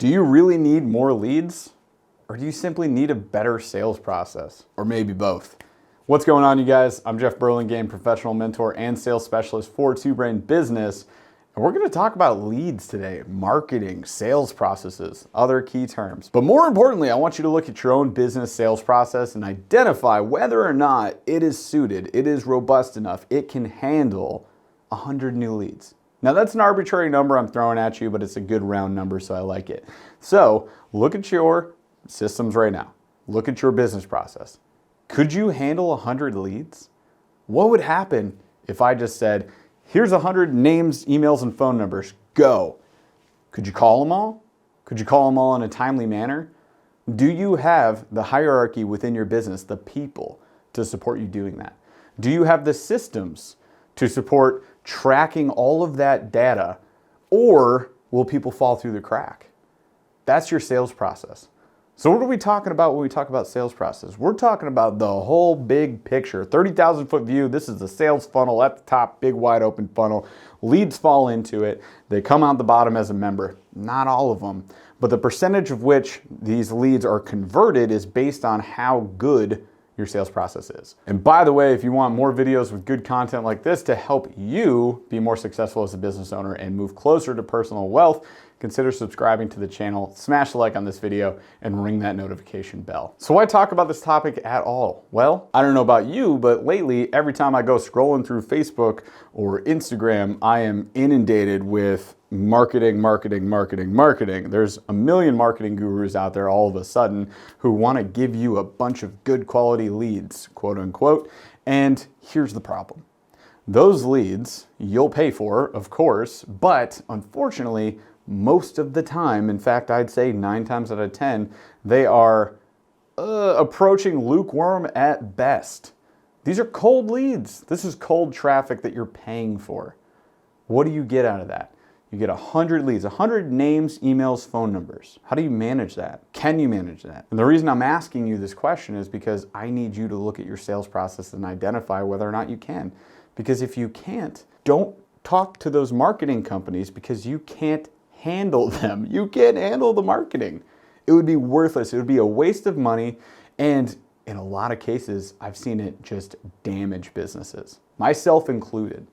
Do you really need more leads? Or do you simply need a better sales process? Or maybe both? What's going on, you guys? I'm Jeff Burlingame, professional mentor and sales specialist for Two Brain Business. And we're going to talk about leads today, marketing, sales processes, other key terms. But more importantly, I want you to look at your own business sales process and identify whether or not it is suited, it is robust enough, it can handle 100 new leads. Now that's an arbitrary number I'm throwing at you, but it's a good round number, so I like it. So look at your systems right now. Look at your business process. Could you handle 100 leads? What would happen if I just said, here's 100 names, emails, and phone numbers, go? Could you call them all? Could you call them all in a timely manner? Do you have the hierarchy within your business, the people, to support you doing that? Do you have the systems to support tracking all of that data, or will people fall through the crack? That's your sales process. So what are we talking about when we talk about sales process? We're talking about the whole big picture, 30,000 foot view. This is the sales funnel at the top, big wide open funnel. Leads fall into it. They come out the bottom as a member. Not all of them, but the percentage of which these leads are converted is based on how good your sales process is. And by the way, if you want more videos with good content like this to help you be more successful as a business owner and move closer to personal wealth, consider subscribing to the channel, smash the like on this video, and ring that notification bell. So why talk about this topic at all? Well, I don't know about you, but lately, every time I go scrolling through Facebook or Instagram, I am inundated with marketing. There's a million marketing gurus out there all of a sudden who want to give you a bunch of good quality leads, quote unquote. And here's the problem. Those leads you'll pay for, of course, but unfortunately, most of the time, in fact, I'd say 9 times out of 10, they are approaching lukewarm at best. These are cold leads. This is cold traffic that you're paying for. What do you get out of that? You get 100 leads, 100 names, emails, phone numbers. How do you manage that? Can you manage that? And the reason I'm asking you this question is because I need you to look at your sales process and identify whether or not you can. Because if you can't, don't talk to those marketing companies because you can't handle them. You can't handle the marketing. It would be worthless. It would be a waste of money. And in a lot of cases, I've seen it just damage businesses, myself included.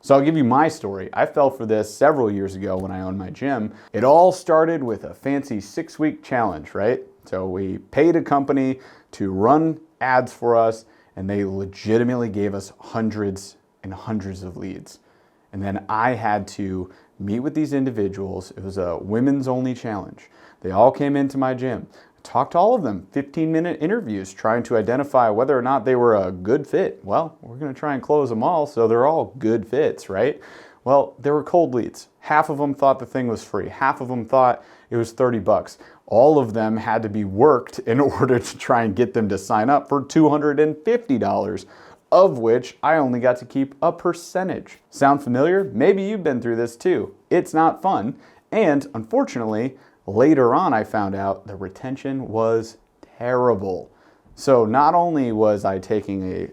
So I'll give you my story. I fell for this several years ago when I owned my gym. It all started with a fancy 6-week challenge, right? So we paid a company to run ads for us, and they legitimately gave us hundreds and hundreds of leads. And then I had to meet with these individuals. It was a women's only challenge. They all came into my gym. Talked to all of them, 15-minute interviews, trying to identify whether or not they were a good fit. Well, we're going to try and close them all, so they're all good fits, right? Well, they were cold leads. Half of them thought the thing was free. Half of them thought it was 30 bucks. All of them had to be worked in order to try and get them to sign up for $250, of which I only got to keep a percentage. Sound familiar? Maybe you've been through this too. It's not fun, and unfortunately, later on, I found out the retention was terrible. So not only was I taking a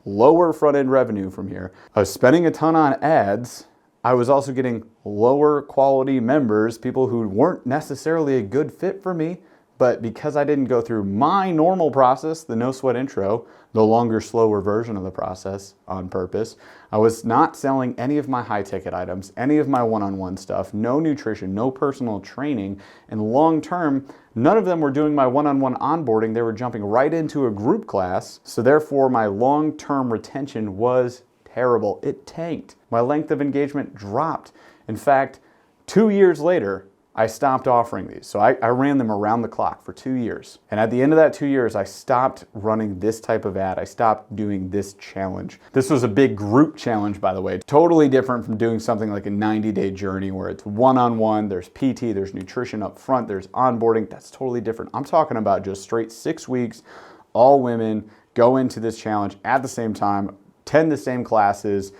lower front-end revenue from here, I was spending a ton on ads, I was also getting lower quality members, people who weren't necessarily a good fit for me, but because I didn't go through my normal process, the no sweat intro, the longer, slower version of the process on purpose, I was not selling any of my high ticket items, any of my one-on-one stuff, no nutrition, no personal training, and long term, none of them were doing my one-on-one onboarding. They were jumping right into a group class. So therefore, my long-term retention was terrible. It tanked. My length of engagement dropped. In fact, 2 years later, I stopped offering these. So I ran them around the clock for 2 years. And at the end of that 2 years, I stopped running this type of ad. I stopped doing this challenge. This was a big group challenge, by the way. Totally different from doing something like a 90-day journey where it's one-on-one, there's PT, there's nutrition up front, there's onboarding. That's totally different. I'm talking about just straight 6 weeks, all women go into this challenge at the same time, attend the same classes,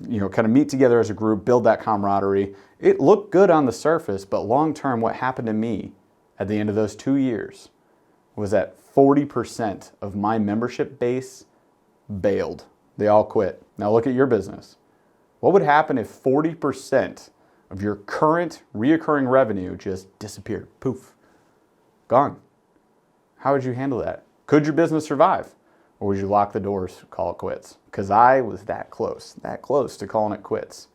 kind of meet together as a group, build that camaraderie. It looked good on the surface, but long term, what happened to me at the end of those 2 years was that 40% of my membership base bailed. They all quit. Now look at your business. What would happen if 40% of your current reoccurring revenue just disappeared. Poof. Gone. How would you handle that? Could your business survive? Or would you lock the doors, call it quits? Because I was that close to calling it quits.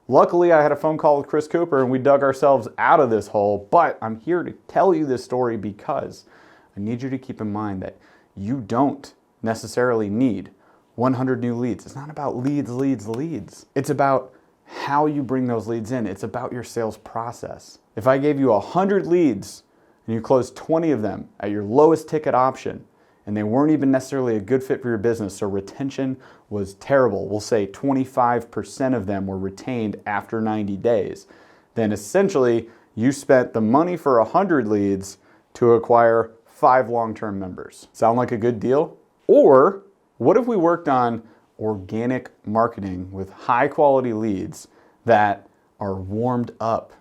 Luckily, I had a phone call with Chris Cooper and we dug ourselves out of this hole, but I'm here to tell you this story because I need you to keep in mind that you don't necessarily need 100 new leads. It's not about leads. It's about how you bring those leads in. It's about your sales process. If I gave you 100 leads and you closed 20 of them at your lowest ticket option, and they weren't even necessarily a good fit for your business, so retention was terrible. We'll say 25% of them were retained after 90 days. Then essentially, you spent the money for 100 leads to acquire 5 long-term members. Sound like a good deal? Or what if we worked on organic marketing with high-quality leads that are warmed up?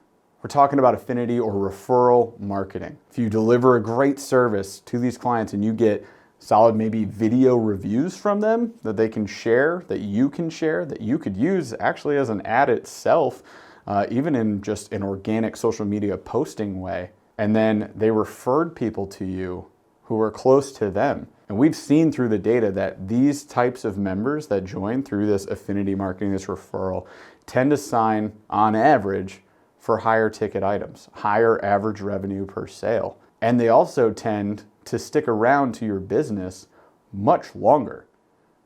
We're talking about affinity or referral marketing. If you deliver a great service to these clients and you get solid maybe video reviews from them that they can share, that you could use actually as an ad itself, even in just an organic social media posting way. And then they referred people to you who are close to them. And we've seen through the data that these types of members that join through this affinity marketing, this referral, tend to sign on average for higher ticket items, higher average revenue per sale. And they also tend to stick around to your business much longer.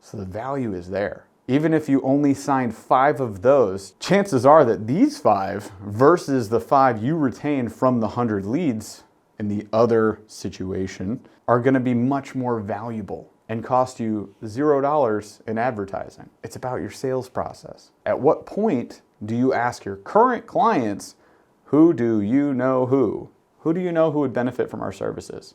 So the value is there. Even if you only signed 5 of those, chances are that these 5 versus the 5 you retained from the 100 leads in the other situation are going to be much more valuable and cost you $0 in advertising. It's about your sales process. At what point do you ask your current clients, who do you know who? Who do you know who would benefit from our services?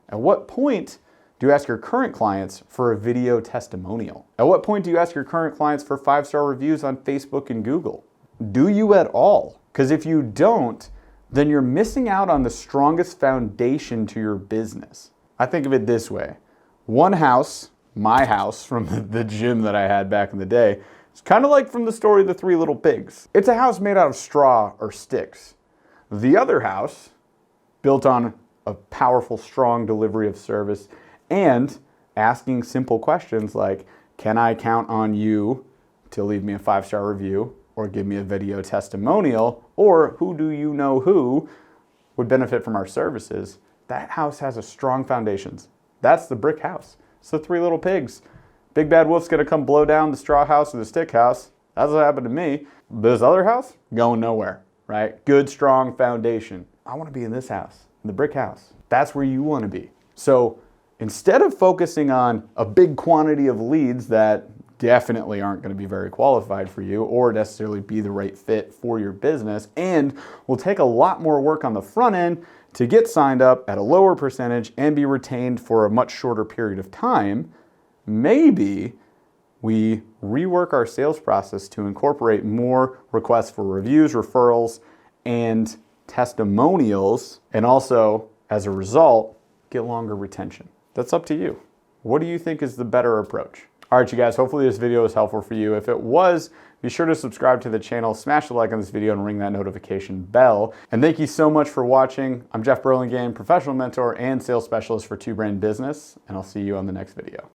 At what point do you ask your current clients for a video testimonial? At what point do you ask your current clients for 5-star reviews on Facebook and Google? Do you at all? Because if you don't, then you're missing out on the strongest foundation to your business. I think of it this way. One house, my house from the gym that I had back in the day, it's kind of like from the story of the 3 little pigs. It's a house made out of straw or sticks. The other house, built on a powerful, strong delivery of service and asking simple questions like, can I count on you to leave me a 5-star review or give me a video testimonial, or who do you know who would benefit from our services? That house has a strong foundations. That's the brick house. It's the 3 little pigs. Big bad wolf's gonna come blow down the straw house or the stick house. That's what happened to me. This other house, going nowhere, right? Good, strong foundation. I wanna be in this house, in the brick house. That's where you wanna be. So instead of focusing on a big quantity of leads that definitely aren't gonna be very qualified for you or necessarily be the right fit for your business and will take a lot more work on the front end to get signed up at a lower percentage and be retained for a much shorter period of time, maybe we rework our sales process to incorporate more requests for reviews, referrals, and testimonials, and also, as a result, get longer retention. That's up to you. What do you think is the better approach? All right, you guys, hopefully this video was helpful for you. If it was, be sure to subscribe to the channel, smash the like on this video, and ring that notification bell. And thank you so much for watching. I'm Jeff Burlingame, professional mentor and sales specialist for 2 Brain Business, and I'll see you on the next video.